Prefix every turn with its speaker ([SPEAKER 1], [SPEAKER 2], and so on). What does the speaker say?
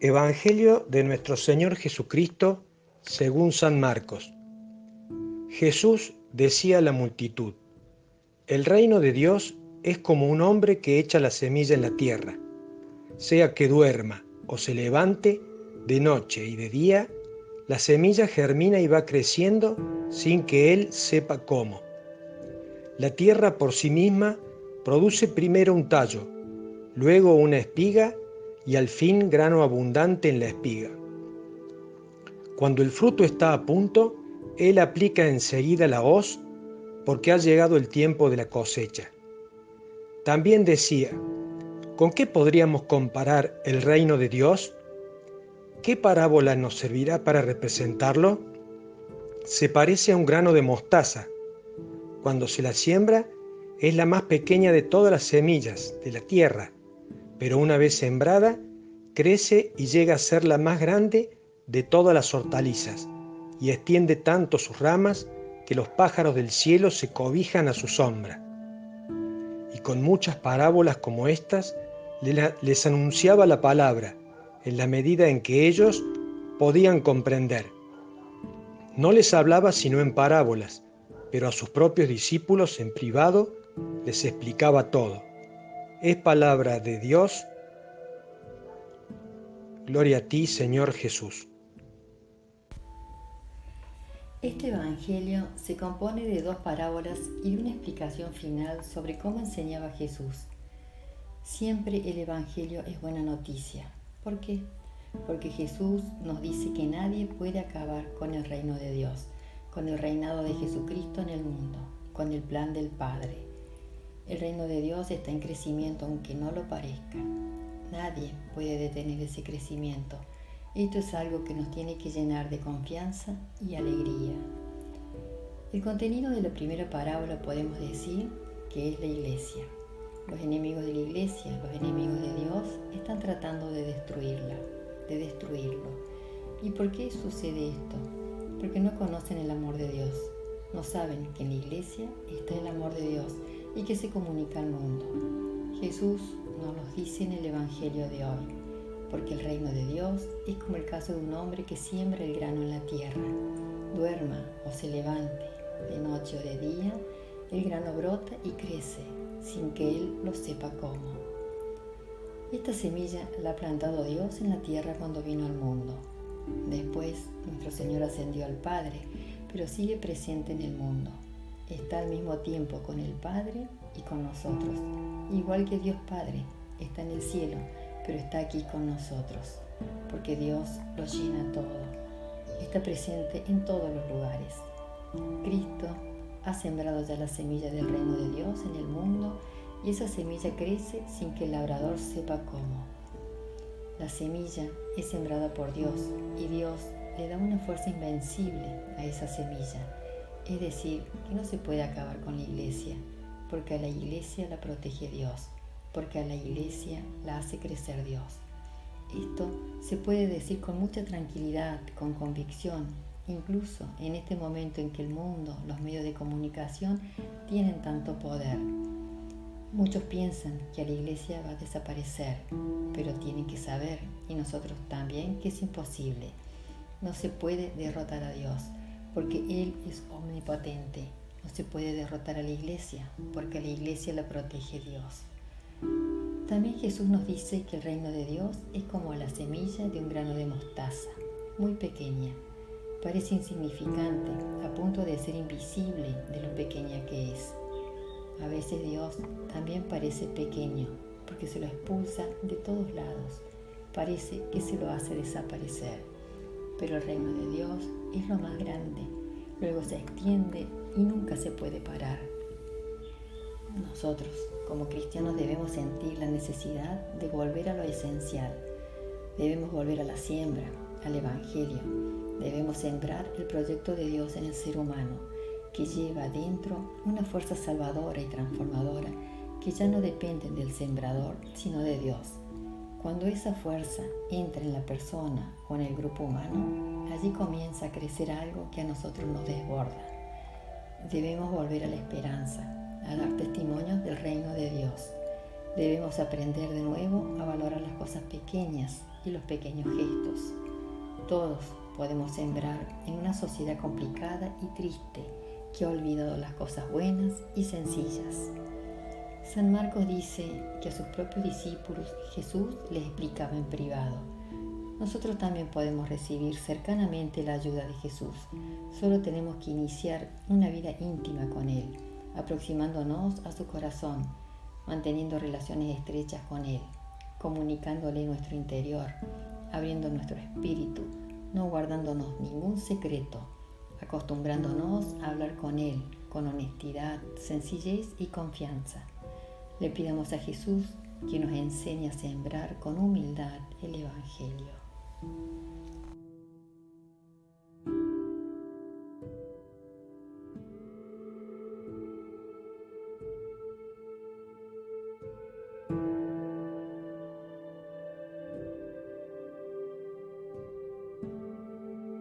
[SPEAKER 1] Evangelio de nuestro Señor Jesucristo según San Marcos. Jesús decía a la multitud: el reino de Dios es como un hombre que echa la semilla en la tierra. Sea que duerma o se levante, de noche y de día, la semilla germina y va creciendo sin que él sepa cómo. La tierra por sí misma produce primero un tallo, luego una espiga y al fin grano abundante en la espiga. Cuando el fruto está a punto, él aplica enseguida la hoz, porque ha llegado el tiempo de la cosecha. También decía: ¿con qué podríamos comparar el reino de Dios? ¿Qué parábola nos servirá para representarlo? Se parece a un grano de mostaza. Cuando se la siembra, es la más pequeña de todas las semillas de la tierra, pero una vez sembrada, crece y llega a ser la más grande de todas las hortalizas, y extiende tanto sus ramas que los pájaros del cielo se cobijan a su sombra. Y con muchas parábolas como estas, les anunciaba la palabra, en la medida en que ellos podían comprender. No les hablaba sino en parábolas, pero a sus propios discípulos en privado les explicaba todo. Es palabra de Dios. Gloria a ti, Señor Jesús.
[SPEAKER 2] Este Evangelio se compone de dos parábolas y de una explicación final sobre cómo enseñaba Jesús. Siempre el Evangelio es buena noticia. ¿Por qué? Porque Jesús nos dice que nadie puede acabar con el reino de Dios, con el reinado de Jesucristo en el mundo, con el plan del Padre. El reino de Dios está en crecimiento aunque no lo parezca. Nadie puede detener ese crecimiento. Esto es algo que nos tiene que llenar de confianza y alegría. El contenido de la primera parábola podemos decir que es la iglesia. Los enemigos de la iglesia, los enemigos de Dios, están tratando de destruirla, de destruirlo. ¿Y por qué sucede esto? Porque no conocen el amor de Dios. No saben que en la iglesia está el amor de Dios y que se comunica al mundo. Jesús nos lo dice en el Evangelio de hoy. Porque el reino de Dios es como el caso de un hombre que siembra el grano en la tierra. Duerma o se levante, de noche o de día, el grano brota y crece, sin que él lo sepa cómo. Esta semilla la ha plantado Dios en la tierra cuando vino al mundo. Después, nuestro Señor ascendió al Padre, pero sigue presente en el mundo. Está al mismo tiempo con el Padre y con nosotros. Igual que Dios Padre está en el cielo, pero está aquí con nosotros, porque Dios lo llena todo. Está presente en todos los lugares. Cristo ha sembrado ya la semilla del reino de Dios en el mundo y esa semilla crece sin que el labrador sepa cómo. La semilla es sembrada por Dios y Dios le da una fuerza invencible a esa semilla. Es decir, que no se puede acabar con la iglesia, porque a la iglesia la protege Dios, porque a la iglesia la hace crecer Dios. Esto se puede decir con mucha tranquilidad, con convicción, incluso en este momento en que el mundo, los medios de comunicación tienen tanto poder. Muchos piensan que a la iglesia va a desaparecer, pero tienen que saber, y nosotros también, que es imposible. No se puede derrotar a Dios, porque Él es omnipotente. No se puede derrotar a la iglesia, porque a la iglesia la protege Dios. También Jesús nos dice que el reino de Dios es como la semilla de un grano de mostaza, muy pequeña. Parece insignificante, a punto de ser invisible de lo pequeña que es. A veces Dios también parece pequeño, porque se lo expulsa de todos lados. Parece que se lo hace desaparecer. Pero el reino de Dios es lo más grande, luego se extiende y nunca se puede parar. Nosotros, como cristianos, debemos sentir la necesidad de volver a lo esencial. Debemos volver a la siembra, al Evangelio. Debemos sembrar el proyecto de Dios en el ser humano, que lleva adentro una fuerza salvadora y transformadora que ya no depende del sembrador, sino de Dios. Cuando esa fuerza entra en la persona o en el grupo humano, allí comienza a crecer algo que a nosotros nos desborda. Debemos volver a la esperanza, a dar testimonios del reino de Dios. Debemos aprender de nuevo a valorar las cosas pequeñas y los pequeños gestos. Todos podemos sembrar en una sociedad complicada y triste que ha olvidado las cosas buenas y sencillas. San Marcos dice que a sus propios discípulos Jesús les explicaba en privado. Nosotros también podemos recibir cercanamente la ayuda de Jesús. Solo tenemos que iniciar una vida íntima con Él, aproximándonos a su corazón, manteniendo relaciones estrechas con Él, comunicándole nuestro interior, abriendo nuestro espíritu, no guardándonos ningún secreto, acostumbrándonos a hablar con Él con honestidad, sencillez y confianza. Le pidamos a Jesús que nos enseñe a sembrar con humildad el Evangelio.